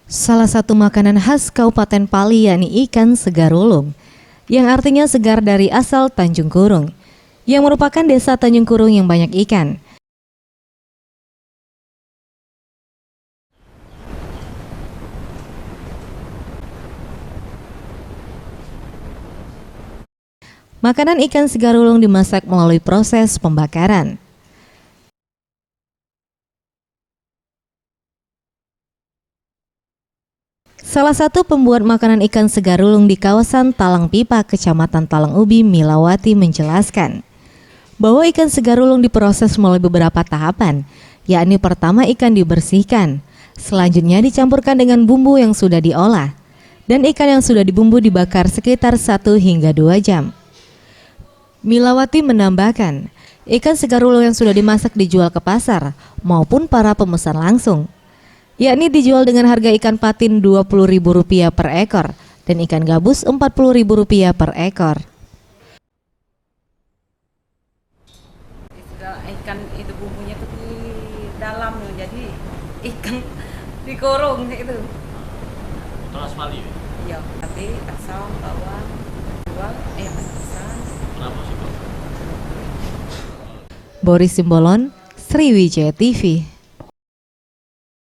Salah satu makanan khas Kabupaten Pali yakni ikan segarulung, yang artinya segar dari asal Tanjung Kurung, yang merupakan desa Tanjung Kurung yang banyak ikan. Makanan ikan segarulung dimasak melalui proses pembakaran. Salah satu pembuat makanan ikan segarulung di kawasan Talang Pipa, Kecamatan Talang Ubi, Milawati menjelaskan bahwa ikan segarulung diproses melalui beberapa tahapan, yakni pertama ikan dibersihkan, selanjutnya dicampurkan dengan bumbu yang sudah diolah, dan ikan yang sudah dibumbu dibakar sekitar 1 hingga 2 jam. Milawati menambahkan, ikan segarulung yang sudah dimasak dijual ke pasar maupun para pemesan langsung, yakni dijual dengan harga ikan patin Rp20.000 per ekor dan ikan gabus Rp40.000 per ekor. Ikan itu bumbunya tuh di dalam, jadi ikan dikorong itu. Terus Pali ya? Iya, tapi asam, bawang, jual, pesan. Kenapa sih Pak? Boris Simbolon, Sriwijaya TV.